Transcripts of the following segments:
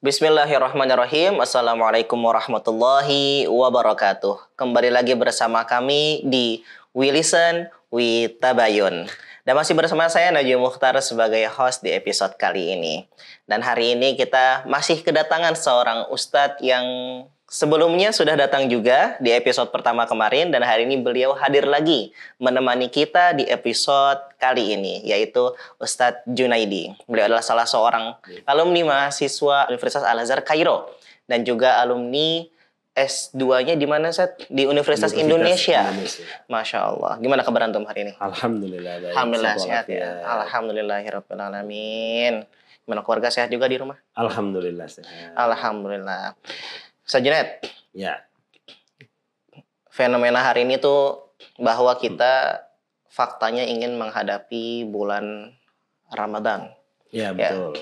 Bismillahirrahmanirrahim. Assalamualaikum warahmatullahi wabarakatuh. Kembali lagi bersama kami di We Listen, We Tabayun. Dan masih bersama saya Najwa Mukhtar sebagai host di episode kali ini. Dan hari ini kita masih kedatangan seorang ustadz yang sebelumnya sudah datang juga di episode pertama kemarin. Dan hari ini beliau hadir lagi menemani kita di episode kali ini, yaitu Ustadz Junaidi. Beliau adalah salah seorang alumni mahasiswa Universitas Al-Azhar Kairo dan juga alumni S2-nya di mana, Ustadz? Di Universitas Indonesia. Masya Allah. Gimana kabar antum hari ini? Alhamdulillah baik. Alhamdulillah sehat ya. Alhamdulillahirabbil alamin. Gimana keluarga sehat juga di rumah? Alhamdulillah sehat. Alhamdulillah. Ustadz Junaid. Ya. Fenomena hari ini tuh bahwa kita faktanya ingin menghadapi bulan Ramadan. Ya, betul.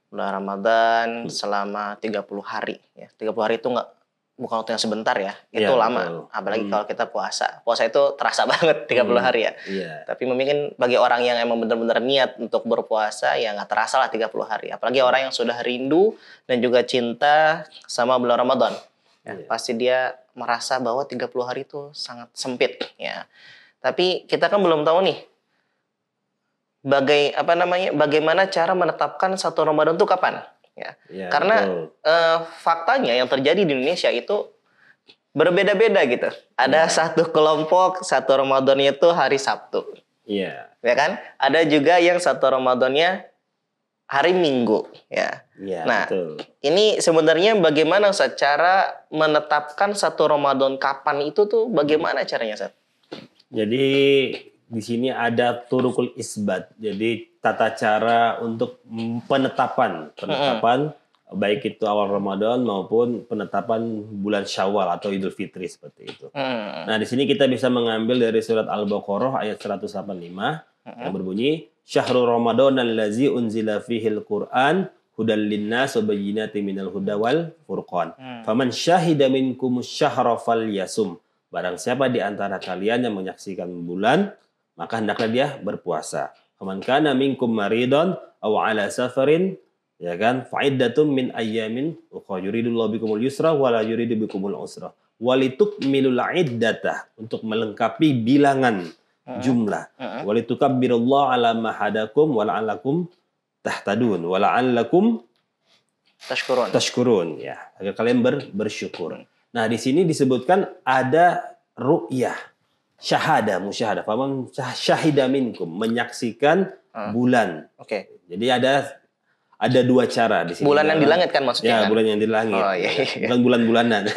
Bulan Ramadan selama 30 hari. Ya, 30 hari itu bukan waktu yang sebentar ya. Itu lama. Betul. Apalagi kalau kita puasa. Puasa itu terasa banget 30 hari ya. Iya. Tapi mungkin bagi orang yang emang benar-benar niat untuk berpuasa, ya nggak terasa lah 30 hari. Apalagi orang yang sudah rindu dan juga cinta sama bulan Ramadan. Ya, pasti dia merasa bahwa 30 hari itu sangat sempit. Ya. Tapi kita kan belum tahu nih bagaimana cara menetapkan satu Ramadan itu kapan, ya. Karena faktanya yang terjadi di Indonesia itu berbeda-beda gitu. Ada satu kelompok satu Ramadannya itu hari Sabtu. Iya. Ya kan? Ada juga yang satu Ramadannya hari Minggu, ya. Nah, betul. Ini sebenarnya bagaimana Ustaz cara menetapkan satu Ramadan kapan itu tuh bagaimana caranya, Ustaz? Jadi di sini ada turukul isbat. Jadi tata cara untuk penetapan baik itu awal Ramadan maupun penetapan bulan Syawal atau Idul Fitri seperti itu. Nah, di sini kita bisa mengambil dari surat Al-Baqarah ayat 185 yang berbunyi Syahrul Ramadan allazi unzila fihil Qur'an hudal linnas wa bayyinatin minal huda wal furqan. Faman syahida minkumus syahra falyasum. Barang siapa di antara kalian yang menyaksikan bulan, maka hendaklah dia berpuasa. Faman kana minkum maridun aw ala safarin, ya kan? Fa'iddatun min ayyamin ukhra yuridullahu bikumul yusra wa la yuridu bikumul usra. Walitukmilul iddatah, untuk melengkapi bilangan jumlah. Walitukabbirullaha ala ma hadakum wa la'allakum tahtadun wa la'allakum tashkurun, ya, agar kalian bersyukur. Nah, di sini disebutkan ada ru'yah, musyahadah. Faman syahida minkum, menyaksikan bulan. Oke. Jadi ada dua cara di sini. Bulan yang di langit kan maksudnya? Ya, bulan yang di langit. Oh, iya. Bukan bulan-bulanan.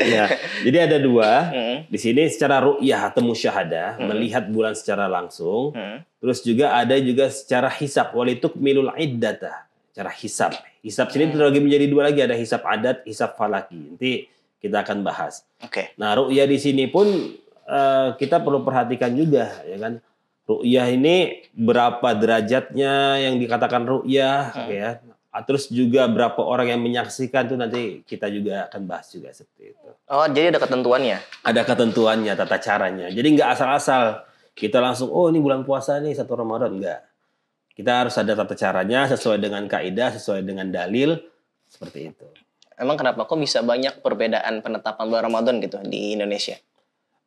Ya. Jadi ada dua. Di sini secara ru'yah atau musyahadah, melihat bulan secara langsung. Terus juga ada secara hisab, walitukmilul iddatah, cara hisab. Hisab sini terbagi menjadi dua lagi, ada hisab adat, hisab falaki. Nanti kita akan bahas. Oke. Nah, ru'yah di sini pun kita perlu perhatikan juga, ya kan? Ru'yah ini berapa derajatnya yang dikatakan ru'yah, ya. Terus juga berapa orang yang menyaksikan itu nanti kita juga akan bahas juga seperti itu. Oh, jadi ada ketentuannya? Ada ketentuannya, tata caranya. Jadi nggak asal-asal kita langsung, oh ini bulan puasa nih, satu Ramadan. Enggak. Kita harus ada tata caranya sesuai dengan kaidah, sesuai dengan dalil, seperti itu. Emang kenapa kok bisa banyak perbedaan penetapan bulan Ramadan gitu di Indonesia?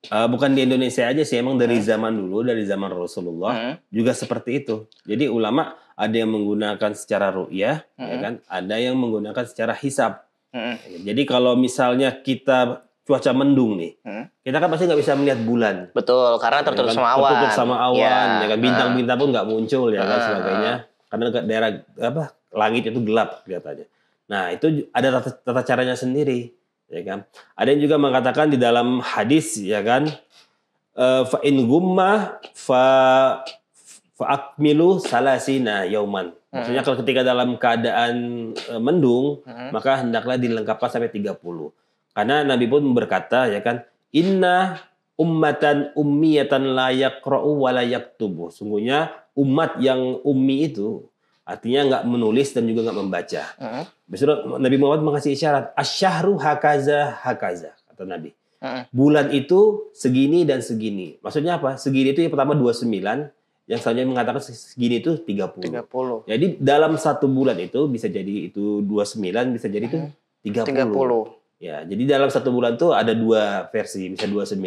Bukan di Indonesia aja sih, emang dari zaman dulu, dari zaman Rasulullah juga seperti itu. Jadi ulama ada yang menggunakan secara ru'yah, ya kan? Ada yang menggunakan secara hisab. Jadi kalau misalnya kita cuaca mendung nih, kita kan pasti nggak bisa melihat bulan. Betul, karena tertutup sama awan. Tertutup sama awan, ya kan? Bintang-bintang pun nggak muncul, ya kan? Sebagainya. Karena daerah langit itu gelap kelihatannya. Nah, itu ada tata caranya sendiri, ya kan? Ada yang juga mengatakan di dalam hadis, ya kan, fa in gumma fa akmilu salasina yauman. Maksudnya kalau ketika dalam keadaan mendung, maka hendaklah dilengkapkan sampai 30. Karena Nabi pun berkata, ya kan, inna ummatan ummiyatan la yaqra'u wa la yaktubu. Sungguhnya umat yang ummi itu artinya nggak menulis dan juga nggak membaca. Besok Nabi Muhammad mengasih isyarat, asyahru hakaza, kata Nabi. Bulan itu segini dan segini. Maksudnya apa? Segini itu yang pertama 29, yang selanjutnya mengatakan segini itu 30. 30. Jadi dalam satu bulan itu bisa jadi itu 29, bisa jadi itu 30. Ya, jadi dalam satu bulan tuh ada dua versi, bisa 29,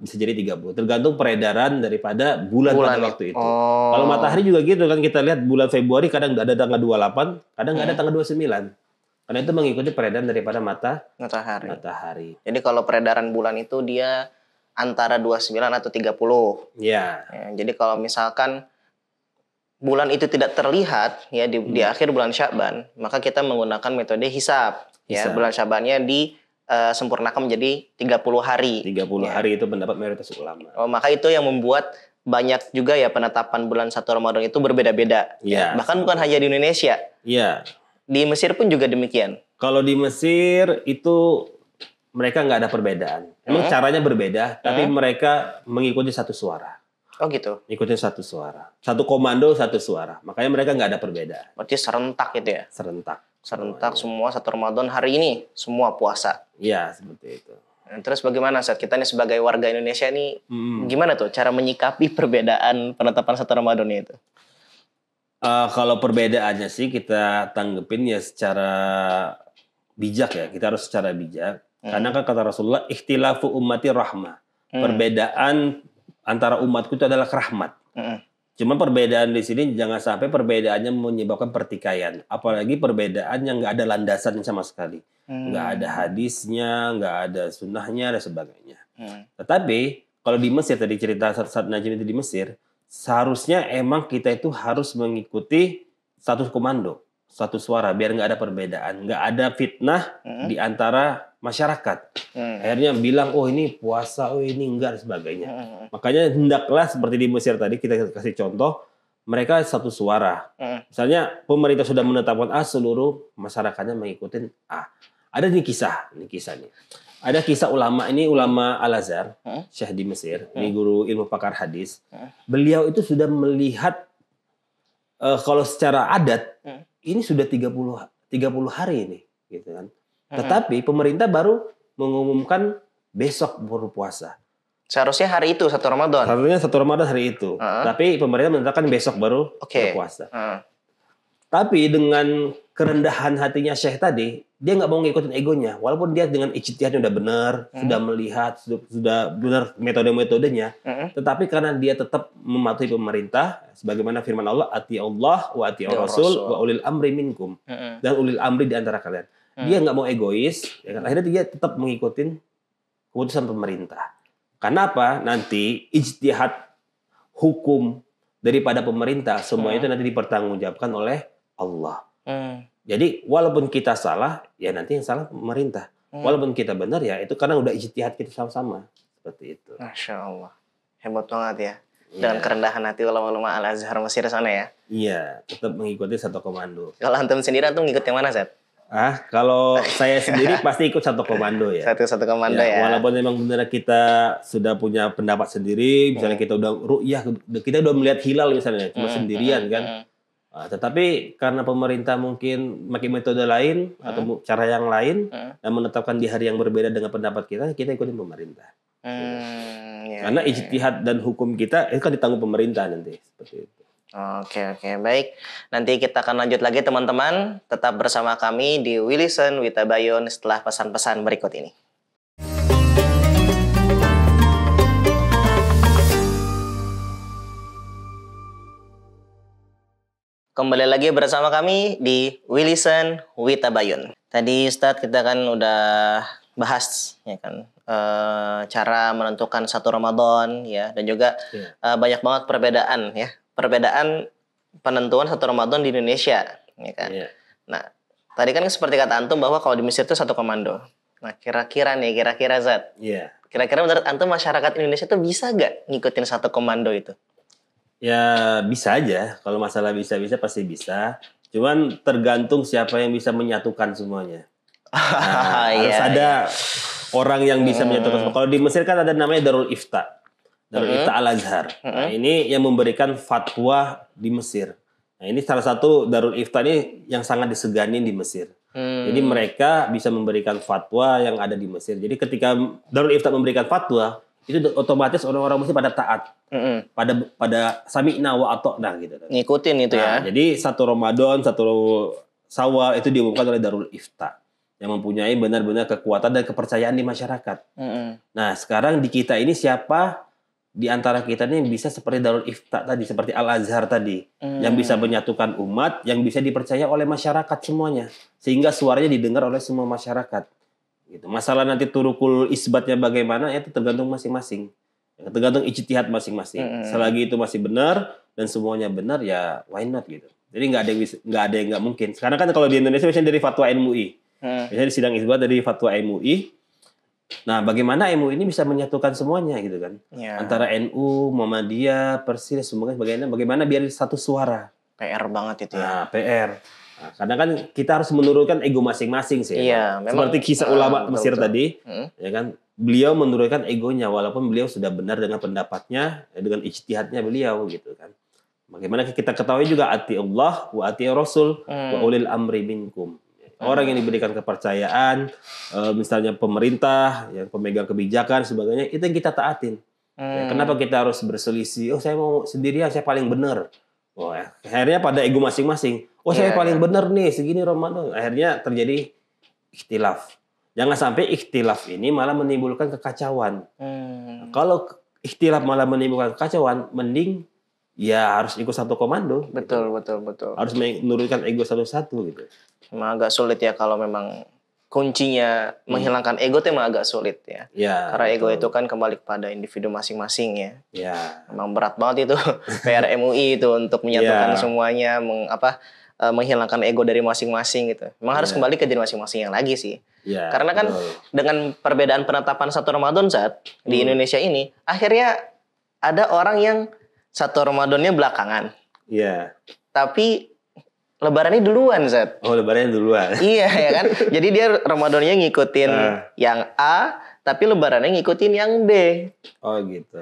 bisa jadi 30. Tergantung peredaran daripada bulan pada waktu itu. Kalau matahari juga gitu kan, kita lihat bulan Februari kadang ada tanggal 28, kadang nggak ada tanggal 29. Karena itu mengikuti peredaran daripada matahari. Jadi kalau peredaran bulan itu dia antara 29 atau 30. Ya. Jadi kalau misalkan bulan itu tidak terlihat ya di akhir bulan Sya'ban, maka kita menggunakan metode hisab. Ya, bulan Sya'bannya sempurnakan menjadi 30 hari. 30 hari itu pendapat mayoritas ulama. Maka itu yang membuat banyak juga ya penetapan bulan 1 Ramadan itu berbeda-beda. Ya. Bahkan bukan hanya di Indonesia. Iya. Di Mesir pun juga demikian. Kalau di Mesir itu mereka nggak ada perbedaan. Emang caranya berbeda, tapi mereka mengikuti satu suara. Oh gitu. Ikutin satu suara. Satu komando, satu suara. Makanya mereka nggak ada perbedaan. Berarti serentak gitu ya? Serentak Semua 1 Ramadan hari ini semua puasa. Iya, seperti itu. Terus bagaimana saat kita nih sebagai warga Indonesia nih gimana tuh cara menyikapi perbedaan penetapan 1 Ramadan itu? Kalau perbedaannya sih kita tanggepin ya secara bijak ya. Kita harus secara bijak. Karena kan kata Rasulullah, ikhtilafu ummati rahmah. Perbedaan antara umatku itu adalah rahmat. Cuma perbedaan di sini jangan sampai perbedaannya menyebabkan pertikaian. Apalagi perbedaan yang nggak ada landasan sama sekali. Nggak ada hadisnya, nggak ada sunnahnya, dan sebagainya. Tetapi kalau di Mesir, tadi cerita saat Najim itu di Mesir, seharusnya emang kita itu harus mengikuti satu komando, satu suara, biar nggak ada perbedaan. Nggak ada fitnah di antara masyarakat. Akhirnya bilang, oh ini puasa, oh ini enggak, dan sebagainya. Makanya hendaklah seperti di Mesir tadi, kita kasih contoh, mereka satu suara. Misalnya pemerintah sudah menetapkan A, seluruh masyarakatnya mengikuti A. Ada nih kisah nih. Ada kisah ulama, ini ulama Al-Azhar, Syekh di Mesir, ini guru ilmu pakar hadis. Beliau itu sudah melihat, kalau secara adat, ini sudah 30 hari ini, gitu kan. Tetapi pemerintah baru mengumumkan besok baru puasa. Seharusnya hari itu 1 Ramadan. Harusnya 1 Ramadan hari itu. Tapi pemerintah menetapkan besok baru berpuasa. Tapi dengan kerendahan hatinya Syekh tadi, dia nggak mau ngikutin egonya. Walaupun dia dengan ijtihadnya udah benar, sudah melihat, sudah benar metode-metodenya. Tetapi karena dia tetap mematuhi pemerintah, sebagaimana firman Allah, ati Allah wa ati Rasul wa ulil amri minkum. Dan ulil amri di antara kalian. Dia nggak mau egois, ya kan? Akhirnya dia tetap mengikuti keputusan pemerintah. Karena apa? Nanti ijtihad hukum daripada pemerintah, semua itu nanti dipertanggungjawabkan oleh Allah. Jadi walaupun kita salah, ya nanti yang salah pemerintah. Walaupun kita benar, ya itu karena udah ijtihad kita sama-sama. Seperti itu. Masya Allah. Hebat banget ya. Dengan kerendahan hati ulama-ulama Al-Azhar Mesir sana ya. Iya, tetap mengikuti satu komando. Kalau antum sendiri, antum ngikut yang mana, Zat? Kalau saya sendiri pasti ikut satu komando ya. Satu komando ya. Walaupun memang benar kita sudah punya pendapat sendiri, misalnya kita udah ru'yah, kita udah melihat hilal misalnya, cuma sendirian kan. Tetapi karena pemerintah mungkin pakai metode lain atau cara yang lain dan menetapkan di hari yang berbeda dengan pendapat kita ikutin pemerintah. Karena ijtihad dan hukum kita itu kan ditanggung pemerintah nanti, seperti itu. Oke, baik. Nanti kita akan lanjut lagi teman-teman. Tetap bersama kami di We Listen We Tabayun setelah pesan-pesan berikut ini. Kembali lagi bersama kami di We Listen We Tabayun. Tadi Ustadz kita kan udah bahas ya kan cara menentukan 1 Ramadan ya, dan juga banyak banget perbedaan ya. Perbedaan penentuan 1 Ramadan di Indonesia, ya kan? Nah, tadi kan seperti kata antum bahwa kalau di Mesir itu satu komando. Nah, kira-kira Zat. Kira-kira menurut antum masyarakat Indonesia tuh bisa gak ngikutin satu komando itu? Ya bisa aja. Kalau masalah bisa-bisa pasti bisa. Cuman tergantung siapa yang bisa menyatukan semuanya. Harus ada orang yang bisa menyatukan. Kalau di Mesir kan ada namanya Darul Ifta. Darul Ifta Al-Azhar. Nah, ini yang memberikan fatwa di Mesir. Nah, ini salah satu Darul Ifta ini yang sangat disegani di Mesir. Jadi mereka bisa memberikan fatwa yang ada di Mesir. Jadi ketika Darul Ifta memberikan fatwa, itu otomatis orang-orang mesti pada taat, pada sami'na wa ata'na gitu kan. Ngikutin itu ya. Nah, jadi 1 Ramadan, 1 Syawal itu diumumkan oleh Darul Ifta yang mempunyai benar-benar kekuatan dan kepercayaan di masyarakat. Nah, sekarang di kita ini siapa di antara kita ini bisa seperti Darul Ifta tadi, seperti Al-Azhar tadi, yang bisa menyatukan umat, yang bisa dipercaya oleh masyarakat semuanya, sehingga suaranya didengar oleh semua masyarakat. Gitu. Masalah nanti turukul isbatnya bagaimana, itu tergantung masing-masing, tergantung ijtihad masing-masing. Selagi itu masih benar dan semuanya benar, ya why not gitu. Jadi nggak ada yang nggak mungkin. Sekarang kan kalau di Indonesia misalnya dari fatwa MUI, misalnya di sidang isbat dari fatwa MUI. Nah, bagaimana MUI ini bisa menyatukan semuanya gitu kan? Ya. Antara NU, Muhammadiyah, Persis, semuanya bagaimana biar satu suara. PR banget itu ya. Nah, PR. Nah, karena kan kita harus menurunkan ego masing-masing sih. Iya, memang, seperti kisah ulama Mesir tadi, ya kan? Beliau menurunkan egonya walaupun beliau sudah benar dengan pendapatnya, dengan ijtihadnya beliau gitu kan. Bagaimana kita ketahui juga ati Allah wa ati Rasul wa ulil amri minkum. Orang yang diberikan kepercayaan, misalnya pemerintah, yang pemegang kebijakan, sebagainya, itu yang kita taatin. Ya, kenapa kita harus berselisih? Oh, saya mau sendirian, saya paling benar. Oh, akhirnya pada ego masing-masing. Oh, saya paling benar nih, segini Ramadan. Akhirnya terjadi ikhtilaf. Jangan sampai ikhtilaf ini malah menimbulkan kekacauan. Kalau ikhtilaf malah menimbulkan kekacauan, mending ya harus ikut satu komando. Betul. Harus menurunkan ego satu-satu gitu. Memang agak sulit ya kalau memang kuncinya menghilangkan ego itu emang agak sulit ya. Karena ego itu kan kembali kepada individu masing-masing ya. Memang berat banget itu PR MUI itu untuk menyatukan semuanya, menghilangkan ego dari masing-masing gitu. Memang harus kembali ke diri masing-masing yang lagi sih. Karena kan dengan perbedaan penetapan 1 Ramadan saat di Indonesia ini, akhirnya ada orang yang 1 Ramadannya belakangan. Tapi Lebarannya duluan, Zat. Oh, Lebarannya duluan. Iya, ya kan? Jadi dia Ramadannya ngikutin yang A, tapi Lebarannya ngikutin yang B. Oh, gitu.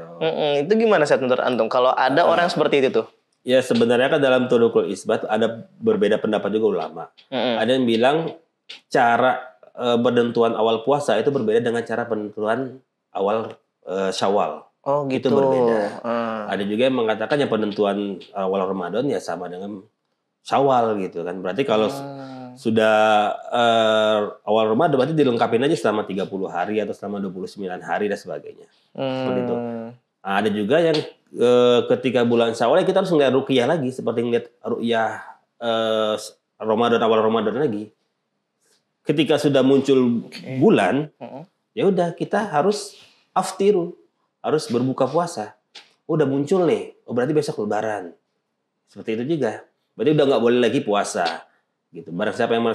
Itu gimana, Zat, menurut Antum? Kalau ada orang seperti itu tuh? Ya, sebenarnya kan dalam Turukul Isbat ada berbeda pendapat juga ulama. Ada yang bilang cara penentuan awal puasa itu berbeda dengan cara penentuan awal Syawal. Oh, gitu. Itu berbeda. Ada juga yang mengatakan yang penentuan awal Ramadan ya sama dengan Syawal gitu kan. Berarti kalau sudah awal Ramadan berarti dilengkapin aja selama 30 hari atau selama 29 hari dan sebagainya. Seperti itu. Nah, ada juga yang ketika bulan Syawal kita harus ngeliat ruqyah lagi seperti ngeliat ruqyah Ramadan, awal Ramadan lagi. Ketika sudah muncul bulan, ya udah kita harus aftiru, harus berbuka puasa. Udah muncul nih, oh berarti besok Lebaran. Seperti itu juga. Berarti udah nggak boleh lagi puasa, gitu. Barang siapa yang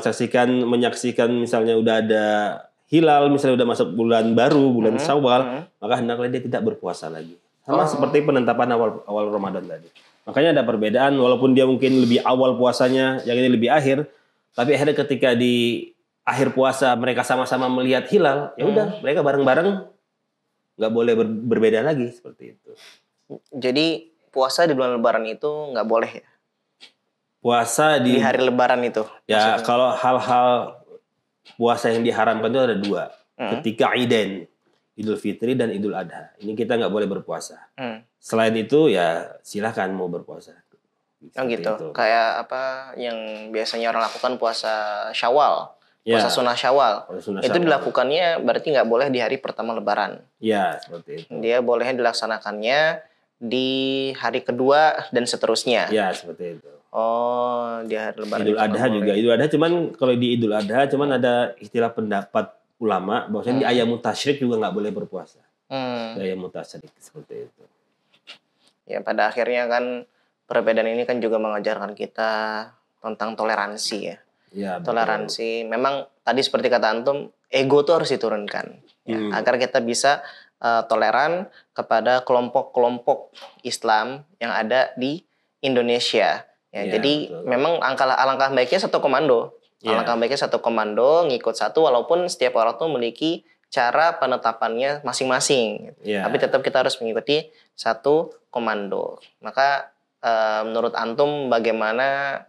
menyaksikan misalnya udah ada hilal, misalnya udah masuk bulan baru, bulan Syawal, maka hendaklah dia tidak berpuasa lagi. Sama seperti penetapan awal Ramadan tadi. Makanya ada perbedaan, walaupun dia mungkin lebih awal puasanya, yang ini lebih akhir, tapi akhirnya ketika di akhir puasa mereka sama-sama melihat hilal, ya udah mereka bareng-bareng nggak boleh berbeda lagi seperti itu. Jadi puasa di bulan Lebaran itu nggak boleh ya? Puasa di hari Lebaran itu. Ya maksudnya. Kalau hal-hal puasa yang diharamkan itu ada 2. Ketika Idain, Idul Fitri dan Idul Adha. Ini kita nggak boleh berpuasa. Selain itu ya silakan mau berpuasa. Oh gitu. Itu. Kayak apa yang biasanya orang lakukan puasa Syawal. Puasa sunnah Syawal. Itu dilakukannya berarti nggak boleh di hari pertama Lebaran. Ya, seperti itu. Dia bolehnya dilaksanakannya di hari kedua dan seterusnya. Ya, seperti itu. Oh, di hari Lebaran. Idul Adha juga. Idul Adha cuman kalau di Idul Adha cuman ada istilah pendapat ulama bahwasanya di Ayyamut Tasyrik juga nggak boleh berpuasa. Di Ayyamut Tasyrik seperti itu. Ya, pada akhirnya kan perbedaan ini kan juga mengajarkan kita tentang toleransi ya. Ya, toleransi. Betul. Memang tadi seperti kata Antum, ego tuh harus diturunkan ya, agar kita bisa toleran kepada kelompok-kelompok Islam yang ada di Indonesia. Ya, jadi betul. Memang alangkah baiknya satu komando. Alangkah baiknya satu komando, ngikut satu walaupun setiap orang tuh memiliki cara penetapannya masing-masing. Tapi tetap kita harus mengikuti satu komando. Maka menurut Antum bagaimana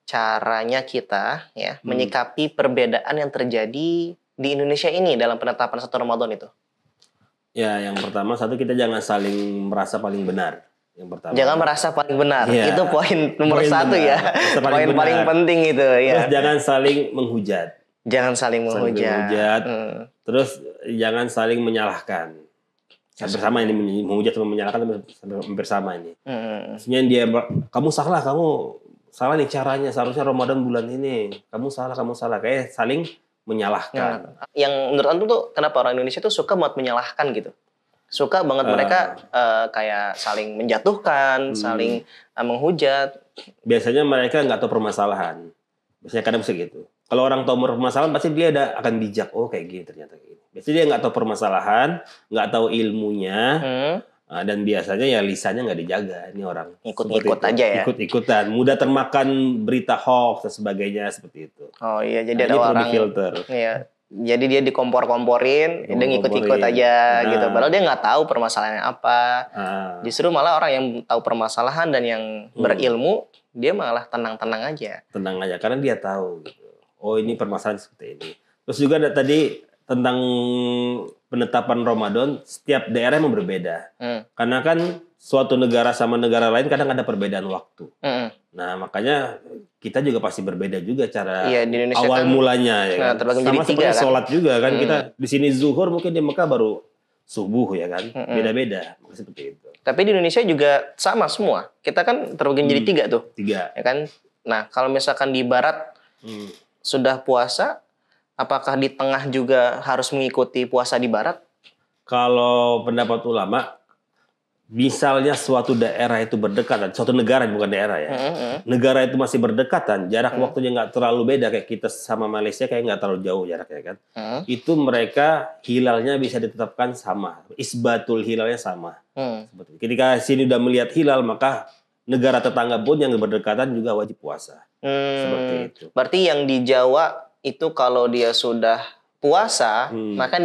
caranya kita ya menyikapi perbedaan yang terjadi di Indonesia ini dalam penetapan 1 Ramadan itu? Ya, yang pertama satu kita jangan saling merasa paling benar. Yang pertama. Jangan merasa paling benar. Iya. Itu poin nomor Poin satu benar. ya. Paling Poin paling benar. penting itu ya. Terus jangan saling menghujat. Jangan saling menghujat. Terus jangan saling menyalahkan. Hampir sama ini, menghujat sama menyalahkan hampir sama ini. Maksudnya dia, kamu salah nih caranya, seharusnya Ramadan bulan ini. Kamu salah. Kayak saling menyalahkan. Yang menurut Antum tuh kenapa orang Indonesia tuh suka banget menyalahkan gitu? Suka banget mereka kayak saling menjatuhkan, saling menghujat. Biasanya mereka nggak tahu permasalahan. Biasanya kadang bisa gitu. Kalau orang tahu permasalahan pasti dia akan bijak. Oh kayak gini ternyata gini. Biasanya dia nggak tahu permasalahan, nggak tahu ilmunya, dan biasanya ya lisannya nggak dijaga. Ini orang ikut-ikut aja ya. Ikut-ikutan, mudah termakan berita hoax dan sebagainya seperti itu. Oh iya, jadi ada orang filter. Iya. Jadi dia dikompor-komporin, dia ngikut-ikut aja gitu. Padahal dia nggak tahu permasalahannya apa. Justru malah orang yang tahu permasalahan dan yang berilmu, dia malah tenang-tenang aja. Tenang aja, karena dia tahu. Gitu. Oh ini permasalahan seperti ini. Terus juga ada tadi tentang penetapan Ramadan, setiap daerah memang berbeda. Karena kan suatu negara sama negara lain kadang ada perbedaan waktu. Nah makanya kita juga pasti berbeda juga cara awal kan, mulanya ya kan. Sama seperti sholat juga kan, kita di sini zuhur, mungkin di Mekah baru subuh ya kan, beda-beda seperti itu. Tapi di Indonesia juga sama semua. Kita kan terbagi jadi 3 tuh. 3. Ya kan. Nah kalau misalkan di Barat sudah puasa, apakah di tengah juga harus mengikuti puasa di Barat? Kalau pendapat ulama, misalnya suatu daerah itu berdekatan, suatu negara bukan daerah ya, negara itu masih berdekatan, jarak waktunya nggak terlalu beda kayak kita sama Malaysia, kayak nggak terlalu jauh jaraknya kan, itu mereka hilalnya bisa ditetapkan sama, isbatul hilalnya sama. Ketika sini udah melihat hilal, maka negara tetangga pun yang berdekatan juga wajib puasa. Seperti itu. Berarti yang di Jawa itu kalau dia sudah puasa, maka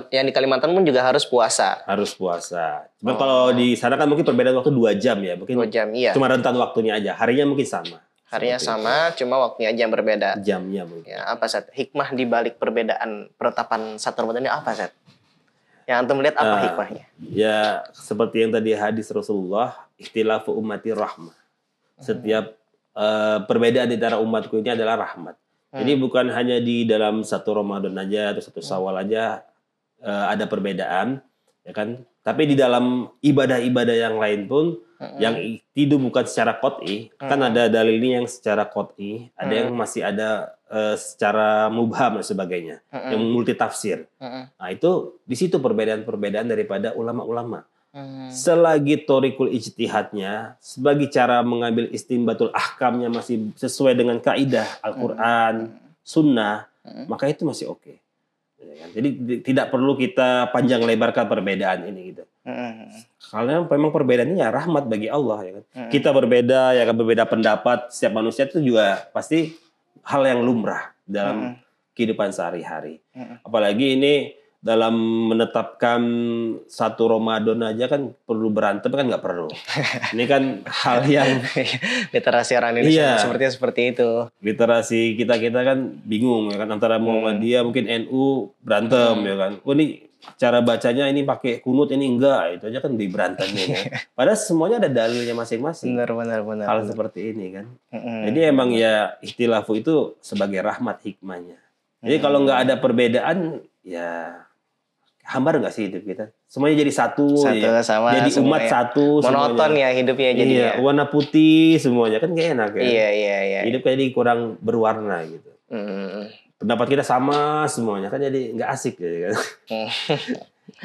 yang di Kalimantan pun juga harus puasa. Harus puasa. Cuma kalau di sana kan mungkin perbedaan waktu 2 jam ya, mungkin 2 jam, iya. Cuma rentan waktunya aja. Harinya mungkin sama. Harinya sama, cuma waktunya aja yang berbeda. Jamnya mungkin. Ya, apa Seth? Hikmah di balik perbedaan penetapan 1 Ramadan ini apa Seth? Yang antum lihat apa hikmahnya? Ya seperti yang tadi hadis Rasulullah, ikhtilafu ummati rahmah. Setiap perbedaan di antara umatku ini adalah rahmat. Jadi bukan hanya di dalam 1 Ramadan aja atau 1 Syawal aja ada perbedaan, ya kan? Tapi di dalam ibadah-ibadah yang lain pun yang itu bukan secara qot'i, kan ada dalilnya yang secara qot'i, ada yang masih ada secara mubham dan sebagainya, yang multi tafsir. Nah itu di situ perbedaan-perbedaan daripada ulama-ulama. Selagi thoriqul ijtihadnya, sebagai cara mengambil istinbatul ahkamnya masih sesuai dengan kaidah Al-Quran, Sunnah, maka itu masih oke. Jadi tidak perlu kita panjang lebarkan perbedaan ini gitu. Karena memang perbedaannya ya rahmat bagi Allah ya kan. Kita berbeda ya kan, berbeda pendapat, setiap manusia itu juga pasti hal yang lumrah dalam kehidupan sehari-hari. Apalagi ini dalam menetapkan 1 Ramadan aja kan perlu berantem kan nggak perlu. Ini kan hal yang literasi orang Indonesia seperti itu. Literasi kita kan bingung ya kan, antara Muhammadiyah mungkin NU berantem ya kan. Oh ini cara bacanya ini pakai kunut, ini enggak, itu aja kan diberantemnya ya. Padahal semuanya ada dalilnya masing-masing. Benar. Hal seperti ini kan. Jadi emang ya ikhtilafu itu sebagai rahmat hikmahnya. Jadi kalau nggak ada perbedaan ya hambar nggak sih hidup kita? Semuanya jadi satu ya. Sama, jadi umat semuanya. satu. Monoton semuanya. Ya hidupnya jadi. Iya, warna putih semuanya kan gak enak ya. Iya. Hidup jadi kurang berwarna gitu. Pendapat kita sama semuanya kan jadi nggak asik ya kan.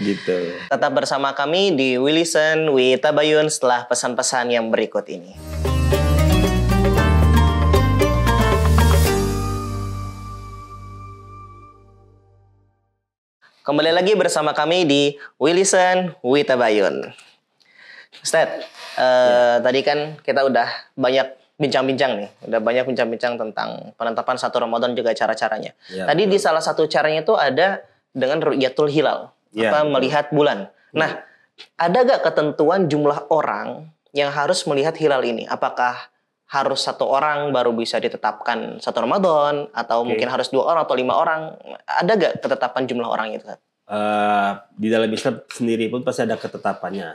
Gitu. Tetap bersama kami di We Listen, We Tabayun setelah pesan-pesan yang berikut ini. Kembali lagi bersama kami di We Listen, We Tabayun. Ustaz, tadi kan kita udah banyak bincang-bincang nih. Udah banyak bincang-bincang tentang penetapan 1 Ramadan juga cara-caranya. Ya, tadi di salah satu caranya itu ada dengan ru'yatul hilal. Melihat bulan. Nah, ada gak ketentuan jumlah orang yang harus melihat hilal ini? Apakah harus 1 orang baru bisa ditetapkan 1 Ramadan, atau mungkin harus 2 orang atau 5 orang? Ada gak ketetapan jumlah orang itu? di dalam Islam sendiri pun pasti ada ketetapannya.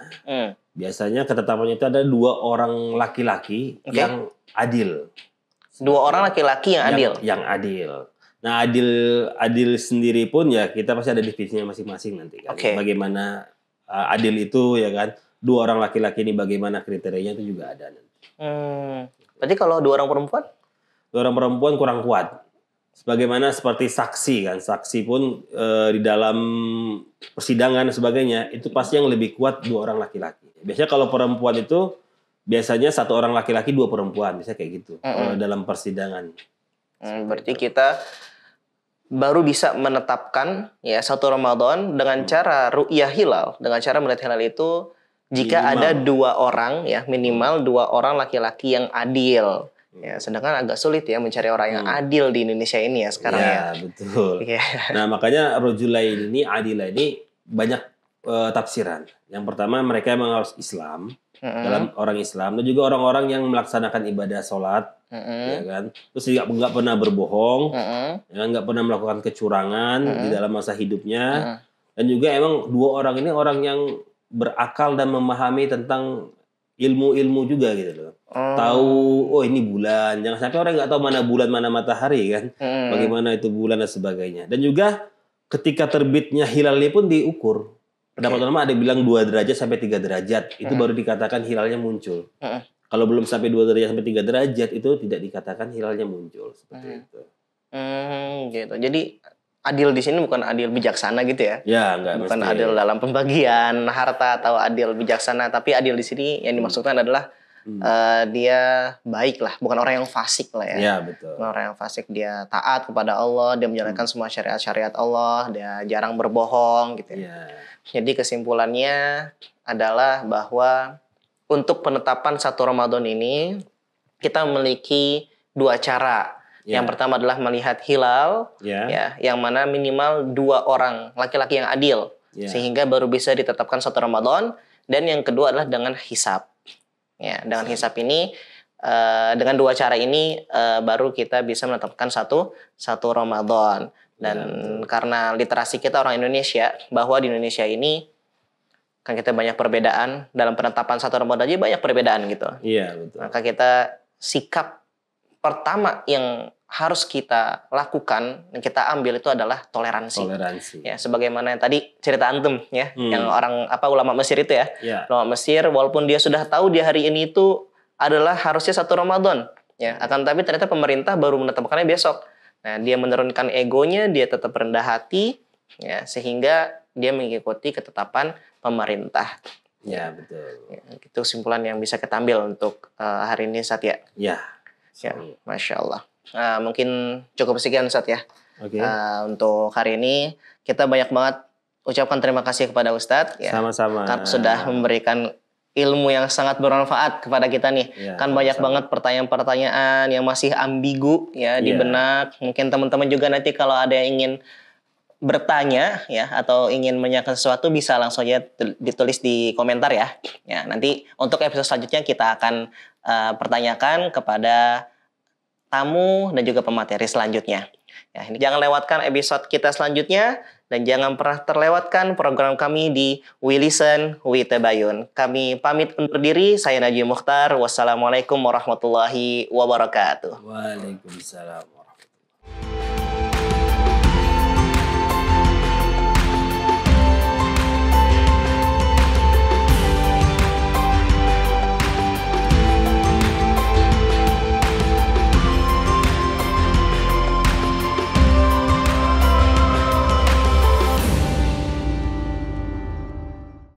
Biasanya ketetapannya itu ada 2 orang laki-laki yang adil. 2 orang laki-laki yang adil. Yang adil. Nah, adil sendiri pun ya kita pasti ada definisinya masing-masing nanti kan. Bagaimana adil itu ya kan. 2 orang laki-laki ini bagaimana kriterianya itu juga ada nanti. Berarti kalau 2 orang perempuan? 2 orang perempuan kurang kuat. Sebagaimana seperti saksi kan. Saksi pun di dalam persidangan dan sebagainya itu pasti yang lebih kuat 2 orang laki-laki. Biasanya kalau perempuan itu biasanya 1 orang laki-laki 2 perempuan. Biasanya kayak gitu. Dalam persidangan. Berarti kita baru bisa menetapkan ya 1 Ramadan dengan cara ru'yah hilal, dengan cara melihat hilal itu jika ada 2 orang ya, minimal 2 orang laki-laki yang adil. Ya, sedangkan agak sulit ya mencari orang yang adil di Indonesia ini ya sekarang ya. Betul. Nah, makanya rojulain ini, adila ini banyak tafsiran. Yang pertama mereka memang harus Islam, dalam orang Islam, dan juga orang-orang yang melaksanakan ibadah sholat, ya kan. Terus juga nggak pernah berbohong, ya kan? Nggak pernah melakukan kecurangan di dalam masa hidupnya, dan juga emang 2 orang ini orang yang berakal dan memahami tentang ilmu-ilmu juga gitu loh. Tahu, oh ini bulan. Jangan sampai orang nggak tahu mana bulan, mana matahari kan. Bagaimana itu bulan dan sebagainya. Dan juga ketika terbitnya hilal ini pun diukur. Pendapat ulama ada yang bilang 2 derajat sampai 3 derajat. Itu baru dikatakan hilalnya muncul. Kalau belum sampai 2 derajat sampai 3 derajat itu tidak dikatakan hilalnya muncul. Seperti itu. Gitu. Jadi adil di sini bukan adil bijaksana gitu ya? Ya, enggak. Bukan adil dalam pembagian harta atau adil bijaksana, tapi adil di sini yang dimaksudkan adalah dia baik lah, bukan orang yang fasik lah ya. Ya, betul. Bukan orang yang fasik, dia taat kepada Allah, dia menjalankan semua syariat-syariat Allah, dia jarang berbohong gitu ya. Jadi kesimpulannya adalah bahwa untuk penetapan 1 Ramadan ini kita memiliki 2 cara. Yang pertama adalah melihat hilal, ya, yang mana minimal 2 orang laki-laki yang adil, sehingga baru bisa ditetapkan 1 Ramadan. Dan yang kedua adalah dengan hisab. Ya, dengan hisab ini, dengan 2 cara ini baru kita bisa menetapkan satu Ramadan. Dan karena literasi kita orang Indonesia, bahwa di Indonesia ini kan kita banyak perbedaan dalam penetapan 1 Ramadan aja banyak perbedaan gitu. Iya, betul. Maka kita sikap pertama yang harus kita lakukan dan kita ambil itu adalah toleransi. Ya, sebagaimana yang tadi cerita antum ya, yang orang ulama Mesir itu ya. Ulama Mesir walaupun dia sudah tahu di hari ini itu adalah harusnya 1 Ramadan, ya, akan tapi ternyata pemerintah baru menetapkannya besok. Nah, dia menurunkan egonya, dia tetap rendah hati, ya, sehingga dia mengikuti ketetapan pemerintah. Ya, betul. Ya, itu kesimpulan yang bisa kita ambil untuk hari ini, Satya. Ya. Ya, Masya Allah. Mungkin cukup sekian, Ustadz ya. Untuk hari ini kita banyak banget ucapkan terima kasih kepada Ustadz ya. Sama-sama. Karena sudah memberikan ilmu yang sangat bermanfaat kepada kita nih. Kan banyak banget pertanyaan-pertanyaan yang masih ambigu ya di benak. Mungkin teman-teman juga nanti kalau ada yang ingin bertanya ya atau ingin menanyakan sesuatu bisa langsung aja ditulis di komentar ya. Ya, nanti untuk episode selanjutnya kita akan pertanyakan kepada tamu dan juga pemateri selanjutnya. Ya, ini jangan lewatkan episode kita selanjutnya dan jangan pernah terlewatkan program kami di We Listen, We Tabayun. Kami pamit undur diri. Saya Najib Mukhtar. Wassalamualaikum warahmatullahi wabarakatuh. Waalaikumsalam.